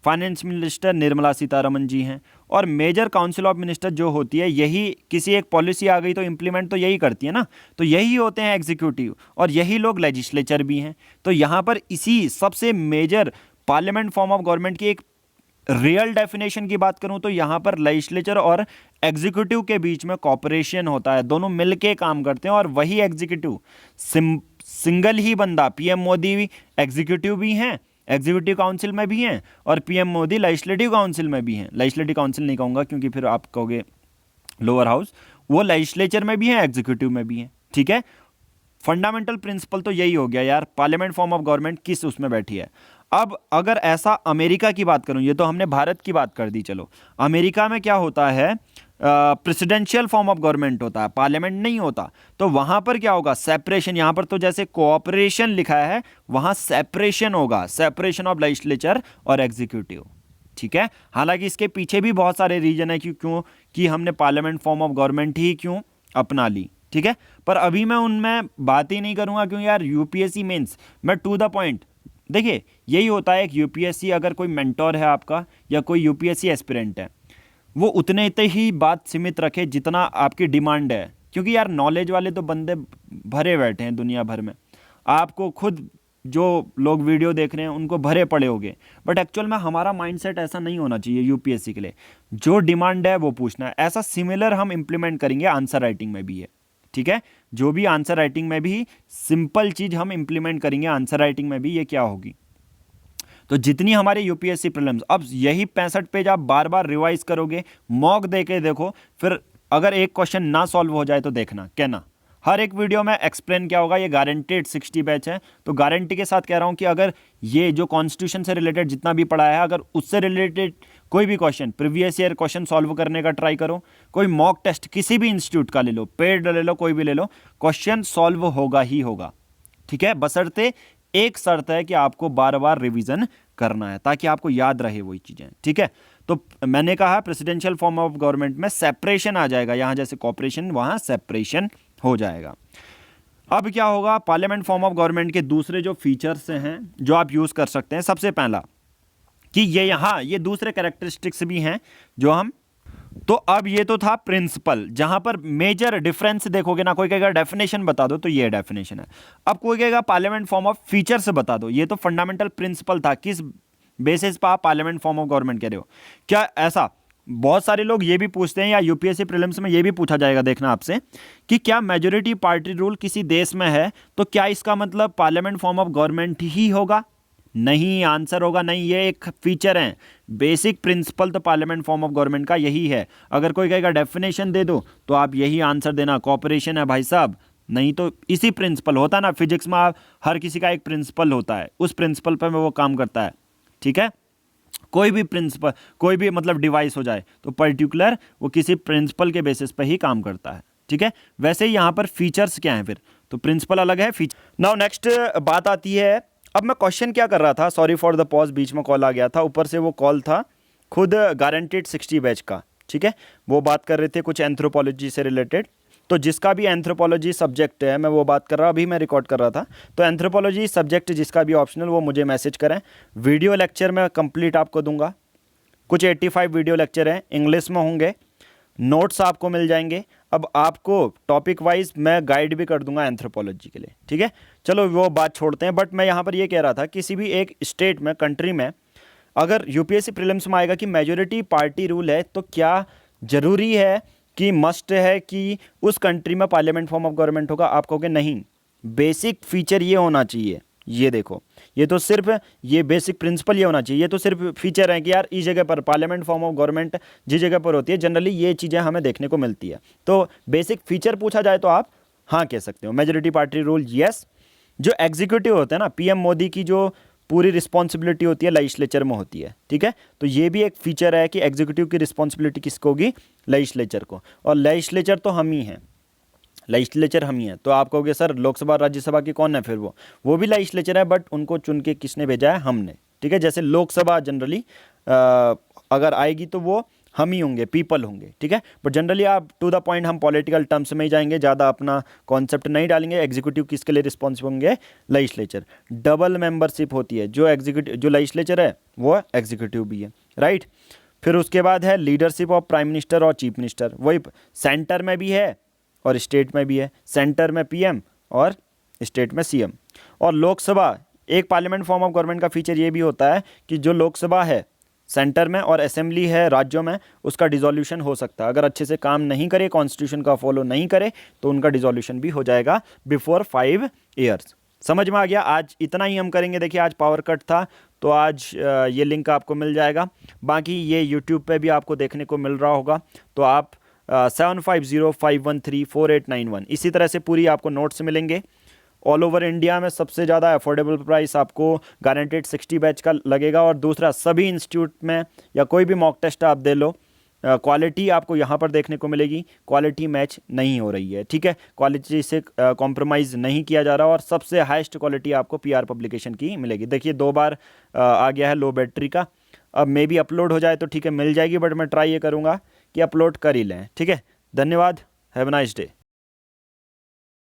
फाइनेंस मिनिस्टर निर्मला सीतारमन जी हैं, और मेजर काउंसिल ऑफ मिनिस्टर जो होती है, यही किसी एक पॉलिसी आ गई तो इम्प्लीमेंट तो यही करती है ना, तो यही होते हैं एग्जीक्यूटिव, और यही लोग लेजिस्लेचर भी हैं। तो यहाँ पर इसी सबसे major parliament form of government की एक रियल डेफिनेशन की बात करूं तो यहाँ पर लेजिस्लेचर और एग्जीक्यूटिव के बीच में कॉपरेशन होता है, दोनों मिलके काम करते हैं, और वही एग्जीक्यूटिव सिंगल ही बंदा, पीएम मोदी एग्जीक्यूटिव भी हैं, एग्जीक्यूटिव काउंसिल में भी हैं, और पीएम मोदी लेजिस्लेटिव काउंसिल में भी हैं। लेजिस्लेटिव काउंसिल नहीं कहूँगा क्योंकि फिर आप कहोगे लोअर हाउस, वो लेजिस्लेचर में भी हैं, एग्जीक्यूटिव में भी हैं, ठीक है। फंडामेंटल प्रिंसिपल तो यही हो गया यार, पार्लियामेंट फॉर्म ऑफ गवर्नमेंट किस उसमें बैठी है। अब अगर ऐसा अमेरिका की बात करूं, ये तो हमने भारत की बात कर दी, चलो अमेरिका में क्या होता है, प्रेसिडेंशियल फॉर्म ऑफ गवर्नमेंट होता है, पार्लियामेंट नहीं होता। तो वहां पर क्या होगा, सेपरेशन। यहां पर तो जैसे कोऑपरेशन लिखा है, वहां सेपरेशन होगा, सेपरेशन ऑफ लेजिस्लेचर और एग्जीक्यूटिव, ठीक है। हालांकि इसके पीछे भी बहुत सारे रीजन है कि क्यों कि हमने पार्लियामेंट फॉर्म ऑफ गवर्नमेंट ही क्यों अपना ली, ठीक है। पर अभी मैं उनमें बात ही नहीं करूंगा, क्यों यार यूपीएससी मेंस मैं टू द पॉइंट। देखिए यही होता है, एक यूपीएससी अगर कोई मेंटोर है आपका या कोई यूपीएससी एस्पिरेंट है, वो उतने ही बात सीमित रखे जितना आपकी डिमांड है, क्योंकि यार नॉलेज वाले तो बंदे भरे बैठे हैं दुनिया भर में, आपको खुद जो लोग वीडियो देख रहे हैं उनको भरे पड़े होंगे, बट एक्चुअल में हमारा माइंडसेट ऐसा नहीं होना चाहिए यूपीएससी के लिए। जो डिमांड है वो पूछना है। ऐसा सिमिलर हम इंप्लीमेंट करेंगे आंसर राइटिंग में भी है, ठीक है। जो भी आंसर राइटिंग में भी सिंपल चीज हम इंप्लीमेंट करेंगे आंसर राइटिंग में भी, ये क्या होगी। तो जितनी हमारे यूपीएससी प्रीलिम्स, अब यही 65 पेज आप बार बार रिवाइज करोगे, मॉक दे के देखो, फिर अगर एक क्वेश्चन ना सॉल्व हो जाए तो देखना, कहना हर एक वीडियो में एक्सप्लेन क्या होगा। ये गारंटेड 60 बैच है, तो गारंटी के साथ कह रहा हूं कि अगर ये जो कॉन्स्टिट्यूशन से रिलेटेड जितना भी पढ़ा है, अगर उससे रिलेटेड कोई भी question previous year question solve करने का ट्राई करो, कोई मॉक टेस्ट किसी भी इंस्टीट्यूट का ले लो, पेड ले लो, कोई भी ले लो, क्वेश्चन सॉल्व होगा ही होगा, ठीक है। बशर्ते एक शर्त है कि आपको बार बार रिवीजन करना है ताकि आपको याद रहे वही चीजें, ठीक है। तो मैंने कहा प्रेसिडेंशियल फॉर्म ऑफ गवर्नमेंट में सेपरेशन आ जाएगा, यहां जैसे कॉपरेशन वहां सेपरेशन हो जाएगा। अब क्या होगा, पार्लियामेंट फॉर्म ऑफ गवर्नमेंट के दूसरे जो फीचर्स हैं जो आप यूज कर सकते हैं, सबसे पहला कि ये दूसरे कैरेक्टरिस्टिक्स भी हैं जो हम, तो अब ये तो था प्रिंसिपल, जहां पर मेजर डिफरेंस देखोगे ना, कोई कहेगा डेफिनेशन बता दो तो ये डेफिनेशन है, अब कोई कहेगा पार्लियामेंट फॉर्म ऑफ फीचर्स बता दो, ये तो फंडामेंटल प्रिंसिपल था, किस बेसिस पर आप पार्लियामेंट फॉर्म ऑफ गवर्नमेंट कह रहे हो। क्या ऐसा बहुत सारे लोग ये भी पूछते हैं, या यूपीएससी प्रीलिम्स में ये भी पूछा जाएगा, देखना आपसे, कि क्या मेजॉरिटी पार्टी रूल किसी देश में है तो क्या इसका मतलब पार्लियामेंट फॉर्म ऑफ गवर्नमेंट ही होगा? नहीं, आंसर होगा नहीं, ये एक फीचर है, बेसिक प्रिंसिपल तो पार्लियामेंट फॉर्म ऑफ गवर्नमेंट का यही है। अगर कोई कहेगा डेफिनेशन दे दो तो आप यही आंसर देना, कॉपरेशन है भाई साहब, नहीं तो इसी प्रिंसिपल होता ना, फिजिक्स में हर किसी का एक प्रिंसिपल होता है, उस प्रिंसिपल पर वो काम करता है, ठीक है। कोई भी प्रिंसिपल, कोई भी मतलब डिवाइस हो जाए तो पर्टिकुलर वो किसी प्रिंसिपल के बेसिस पर ही काम करता है, ठीक है। वैसे ही यहाँ पर फीचर्स क्या हैं फिर, तो प्रिंसिपल अलग है, फीचर। नाउ नेक्स्ट बात आती है, अब मैं क्वेश्चन क्या कर रहा था, सॉरी फॉर द पॉज, बीच में कॉल आ गया था, ऊपर से वो कॉल था खुद गारंटेड 60 बैच का, ठीक है। वो बात कर रहे थे कुछ एंथ्रोपोलॉजी से रिलेटेड, तो जिसका भी एंथ्रोपोलॉजी सब्जेक्ट है मैं वो बात कर रहा हूँ, अभी मैं रिकॉर्ड कर रहा था, तो एंथ्रोपोलॉजी सब्जेक्ट जिसका भी ऑप्शनल वो मुझे मैसेज करें। वीडियो लेक्चर मैं कंप्लीट आपको दूंगा, कुछ 85 वीडियो लेक्चर हैं, इंग्लिश में होंगे, नोट्स आपको मिल जाएंगे। अब आपको टॉपिक वाइज मैं गाइड भी कर दूंगा एंथ्रोपोलॉजी के लिए, ठीक है। चलो वो बात छोड़ते हैं, बट मैं यहाँ पर ये कह रहा था किसी भी एक स्टेट में, कंट्री में, अगर यूपीएससी प्रीलिम्स में आएगा कि मेजॉरिटी पार्टी रूल है तो क्या जरूरी है कि मस्ट है कि उस कंट्री में पार्लियामेंट फॉर्म ऑफ गवर्नमेंट होगा? आप कहोगे नहीं, बेसिक फीचर ये होना चाहिए, ये देखो, ये तो सिर्फ ये बेसिक प्रिंसिपल ये होना चाहिए, ये तो सिर्फ फीचर है कि यार इस जगह पर पार्लियामेंट फॉर्म ऑफ गवर्नमेंट जिस जगह पर होती है जनरली ये चीज़ें हमें देखने को मिलती है। तो बेसिक फीचर पूछा जाए तो आप हाँ कह सकते हो, मेजॉरिटी पार्टी रूल यस। जो एग्जीक्यूटिव होता है ना, पीएम मोदी की जो पूरी रिस्पॉन्सिबिलिटी होती है लेजिस्लेचर में होती है, ठीक है। तो ये भी एक फीचर है कि एग्जीक्यूटिव की रिस्पॉन्सिबिलिटी किसको होगी? लेजिस्लेचर को, और लेजिस्लेचर तो हम ही हैं, लेजिस्लेचर हम ही हैं। तो आप कहोगे सर लोकसभा राज्यसभा की कौन है फिर? वो भी लेजिस्लेचर है, बट उनको चुन के किसने भेजा है? हमने, ठीक है। जैसे लोकसभा जनरली अगर आएगी तो वो हम ही होंगे, पीपल होंगे, ठीक है। बट जनरली आप टू द पॉइंट हम पॉलिटिकल टर्म्स में ही जाएंगे, ज़्यादा अपना कॉन्सेप्ट नहीं डालेंगे। एग्जीक्यूटिव किसके लिए रिस्पॉन्सिबल होंगे? लेजिस्लेचर। डबल मेंबरशिप होती है, जो एग्जीक्यूटिव जो लेजिस्लेचर है वो एग्जीक्यूटिव भी है, राइट। फिर उसके बाद है लीडरशिप ऑफ प्राइम मिनिस्टर और चीफ मिनिस्टर, वही सेंटर में भी है और स्टेट में भी है, सेंटर में पीएम और स्टेट में सीएम। और लोकसभा, एक पार्लियामेंट फॉर्म ऑफ गवर्नमेंट का फीचर ये भी होता है कि जो लोकसभा है सेंटर में और असेंबली है राज्यों में, उसका डिसोल्यूशन हो सकता है। अगर अच्छे से काम नहीं करे, कॉन्स्टिट्यूशन का फॉलो नहीं करे, तो उनका डिसोल्यूशन भी हो जाएगा बिफोर 5 ईयर्स। समझ में आ गया? आज इतना ही हम करेंगे। देखिए आज पावर कट था तो आज ये लिंक आपको मिल जाएगा, बाकी ये यूट्यूब पे भी आपको देखने को मिल रहा होगा। तो आप 7505134891 इसी तरह से पूरी आपको नोट्स मिलेंगे। ऑल ओवर इंडिया में सबसे ज़्यादा अफोर्डेबल प्राइस आपको गारंटेड 60 बैच का लगेगा। और दूसरा, सभी इंस्टीट्यूट में या कोई भी मॉक टेस्ट आप दे लो, क्वालिटी आपको यहाँ पर देखने को मिलेगी, क्वालिटी मैच नहीं हो रही है, ठीक है। क्वालिटी से कॉम्प्रोमाइज़ नहीं किया जा रहा और सबसे हाईएस्ट क्वालिटी आपको पीआर पब्लिकेशन की मिलेगी। देखिए 2 बार आ गया है लो बैटरी का, अब मे बी अपलोड हो जाए तो ठीक है मिल जाएगी, बट मैं ट्राई ये करूँगा कि अपलोड कर ही लें, ठीक है। धन्यवाद, हैव अ नाइस डे।